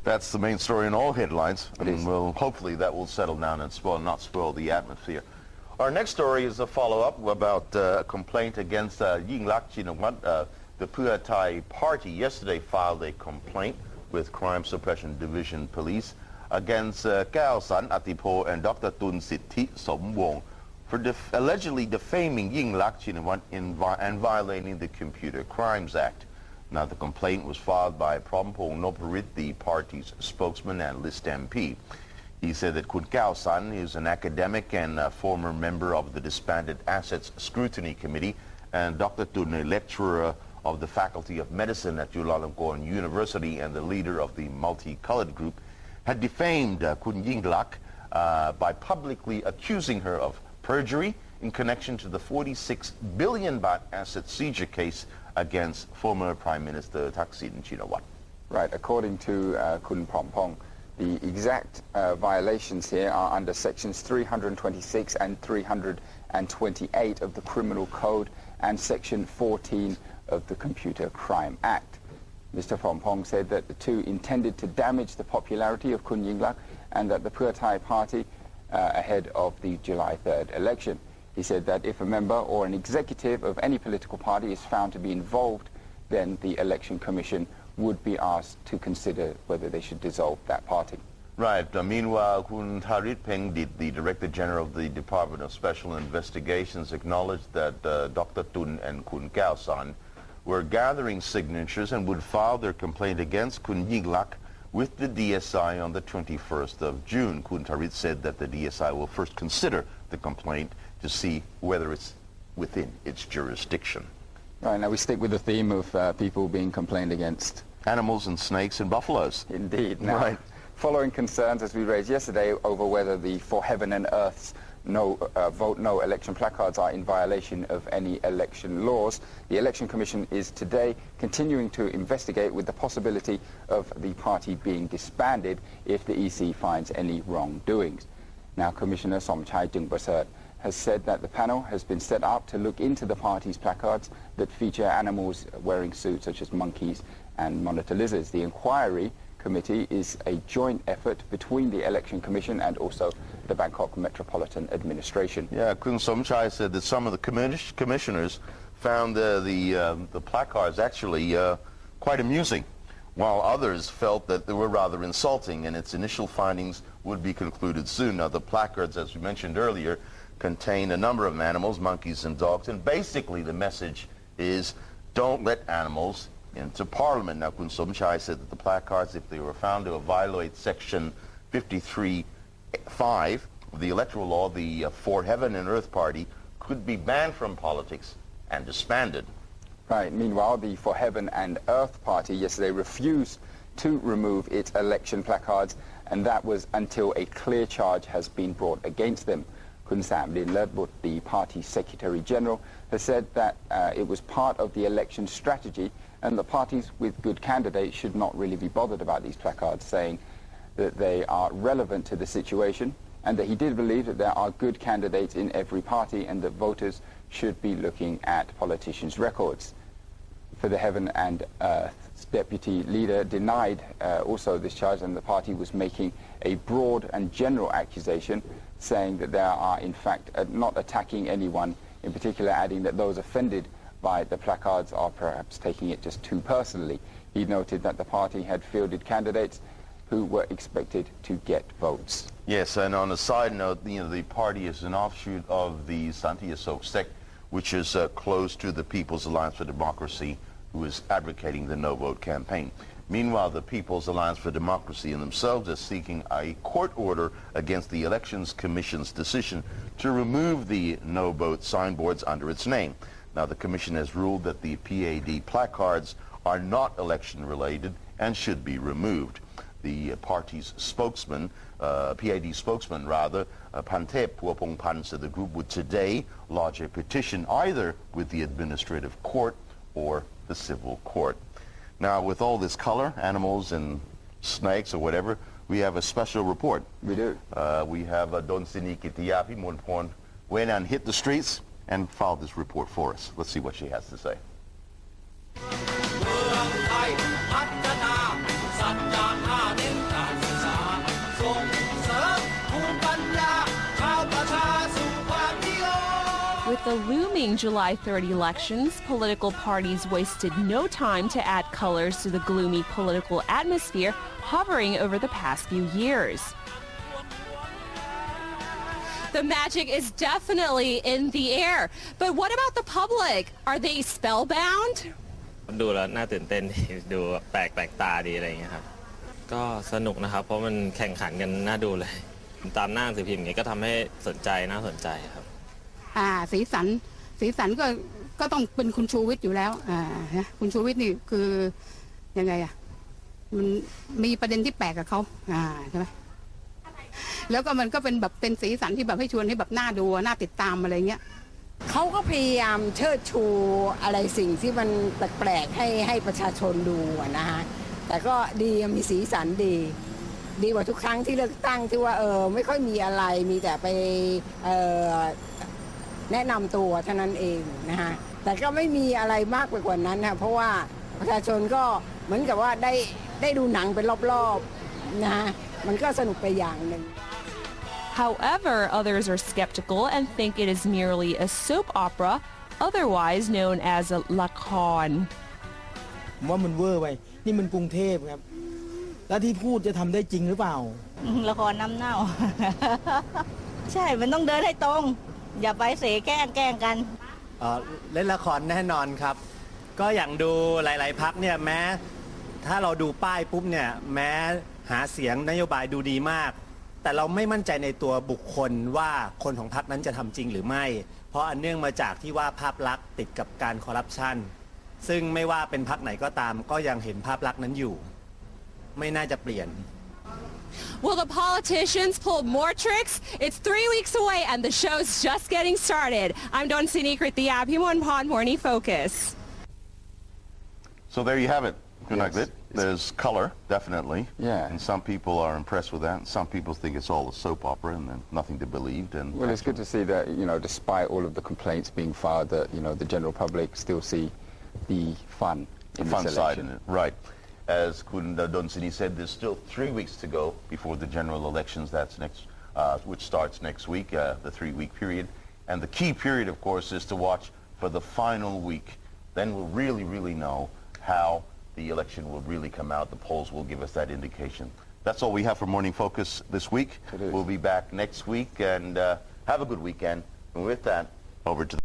That's the main story in all headlines. It is. Hopefully that will settle down and not spoil the atmosphere. Our next story is a follow-up about a complaint against Yingluck Chinawat. The Pheu Thai party yesterday filed a complaint with Crime Suppression Division Police against Kao San Atipo and Dr. Tun Sithi Somwong for allegedly defaming Yingluck Chinawat and violating the Computer Crimes Act. Now, the complaint was filed by Prompong Noparit, the party's spokesman and list MP. He said that Kun Kao San is an academic and a former member of the disbanded Assets Scrutiny Committee, and Dr. Tun, a lecturer of the Faculty of Medicine at Chulalongkorn University and the leader of the Multicolored Group, had defamed Kun Yingluck by publicly accusing her of perjury in connection to the 46 billion baht asset seizure case against former Prime Minister Thaksin Shinawatra. Right, according to Kun Prompong, the exact violations here are under sections 326 and 328 of the Criminal Code and section 14 of the Computer Crime Act. Mr. Prompong said that the two intended to damage the popularity of Kun Yingluck and that the Pheu Thai party ahead of the July 3rd election. He said that if a member or an executive of any political party is found to be involved, then the Election Commission would be asked to consider whether they should dissolve that party. Right. Meanwhile, Kun Tharit Pengdit, the Director General of the Department of Special Investigations, acknowledged that Dr. Tun and Kun Kao San were gathering signatures and would file their complaint against Kun Yingluck with the DSI on the 21st of June. Kun Tharit said that the DSI will first consider the complaint to see whether it's within its jurisdiction. Right, now we stick with the theme of people being complained against. Animals and snakes and buffaloes. Indeed. Now, right. Following concerns, as we raised yesterday, over whether the For Heaven and Earth's Vote No election placards are in violation of any election laws, the Election Commission is today continuing to investigate with the possibility of the party being disbanded if the EC finds any wrongdoings. Now, Commissioner Somchai Jungprasert has said that the panel has been set up to look into the party's placards that feature animals wearing suits such as monkeys and monitor lizards. The inquiry committee is a joint effort between the Election Commission and also the Bangkok Metropolitan Administration. Yeah, Kun Somchai said that some of the commissioners found the placards actually quite amusing, while others felt that they were rather insulting, and its initial findings would be concluded soon. Now, the placards, as we mentioned earlier, contain a number of animals, monkeys and dogs, and basically the message is don't let animals into Parliament. Now, Kun Somchai said that the placards, if they were found to violate section 53(5) of the electoral law, the For Heaven and Earth party could be banned from politics and disbanded. Right. Meanwhile, the For Heaven and Earth party yesterday refused to remove its election placards, and that was until a clear charge has been brought against them. Kun Samrin Lertbut, the party Secretary General, has said that it was part of the election strategy and the parties with good candidates should not really be bothered about these placards, saying that they are relevant to the situation and that he did believe that there are good candidates in every party and that voters should be looking at politicians' records. For the Heaven and Earth's deputy leader denied also this charge, and the party was making a broad and general accusation, saying that they are in fact not attacking anyone in particular, adding that those offended by the placards are perhaps taking it just too personally. He noted that the party had fielded candidates who were expected to get votes. Yes, and on a side note, the party is an offshoot of the Santi Asok sect, which is close to the People's Alliance for Democracy, who is advocating the no-vote campaign. Meanwhile, the People's Alliance for Democracy in themselves is seeking a court order against the Elections Commission's decision to remove the no-vote signboards under its name. Now, the Commission has ruled that the PAD placards are not election-related and should be removed. The party's spokesman, PAD spokesman rather, Pantep Puapongpan, said the group would today lodge a petition either with the administrative court or the civil court. Now, with all this color, animals and snakes or whatever, we have a special report. We do. We have Don Sini Kitiapi Monporn went and hit the streets and filed this report for us. Let's see what she has to say. With the looming July 3rd elections, political parties wasted no time to add colors to the gloomy political atmosphere hovering over the past few years. The magic is definitely in the air. But what about the public? Are they spellbound? ดูแล้วน่าตื่นเต้นดีดูแปลกตาดีอะไรอย่างเงี้ยครับก็สนุกนะครับเพราะมันแข่งขันกันน่าดูเลยตามหน้าหนังสือพิมพ์อย่างเงี้ยก็ทำให้สนใจน่าสนใจครับสีสันก็ต้องเป็นคุณชูวิทย์อยู่แล้วคุณชูวิทย์นี่คือยังไงมันมีประเด็นที่แปลกกับเขาใช่ไหมแล้วก็มันก็เป็นแบบเป็นสีสันที่แบบให้ชวนให้แบบน่าดูน่าติดตามอะไรเงี้ยเขาก็พยายามเชิดชูอะไรสิ่งที่มันแปลกๆให้ประชาชนดูนะฮะแต่ก็ดีมีสีสันดีกว่าทุกครั้งที่เลือกตั้งที่ว่าไม่ค่อยมีอะไรมีแต่ไปแนะนำตัวเท่านั้นเองนะฮะแต่ก็ไม่มีอะไรมากไปกว่านั้นนะเพราะว่าประชาชนก็เหมือนกับว่าได้ดูหนังเป็นรอบๆนะฮะมันก็สนุกไปอย่างหนึ่งHowever, others are skeptical and think it is merely a soap opera, otherwise known as a ละครว่ามันเวอร์ไปนี่มันกรุงเทพครับแล้วที่พูดจะทำได้จริงหรือเปล่าละครน้ำเน่า ใช่มันต้องเดินให้ตรงอย่าไปเสแกล้งกันเล่นละครแน่นอนครับก็อย่างดูหลายๆพรรคเนี่ยแม้ถ้าเราดูป้ายปุ๊บเนี่ยแม้หาเสียงนโยบายดูดีมากแต่เราไม่มั่นใจในตัวบุคคลว่าคนของพรรคนั้นจะทำจริงหรือไม่เพราะอันเนื่องมาจากที่ว่าภาพลักษณ์ติดกับการคอร์รัปชันซึ่งไม่ว่าเป็นพรรคไหนก็ตามก็ยังเห็นภาพลักษณ์นั้นอยู่ไม่น่าจะเปลี่ยน Will the politicians pull more tricks? It's 3 weeks away and the show's just getting started. I'm Donsini Kritia, Pimon Pon, Morning Focus. So there you have it. Yes. There's color, definitely. Yeah. And some people are impressed with that. And some people think it's all a soap opera and then nothing to believe. And well, it's good to see that, despite all of the complaints being filed, that, the general public still see the fun in this election. Side in it, right. As Kun Donsini said, there's still 3 weeks to go before the general elections. That's which starts next week, the 3-week period. And the key period, of course, is to watch for the final week. Then we'll really, really know how the election will really come out. The polls will give us that indication. That's all we have for Morning Focus this week. We'll be back next week, and have a good weekend. And with that, over to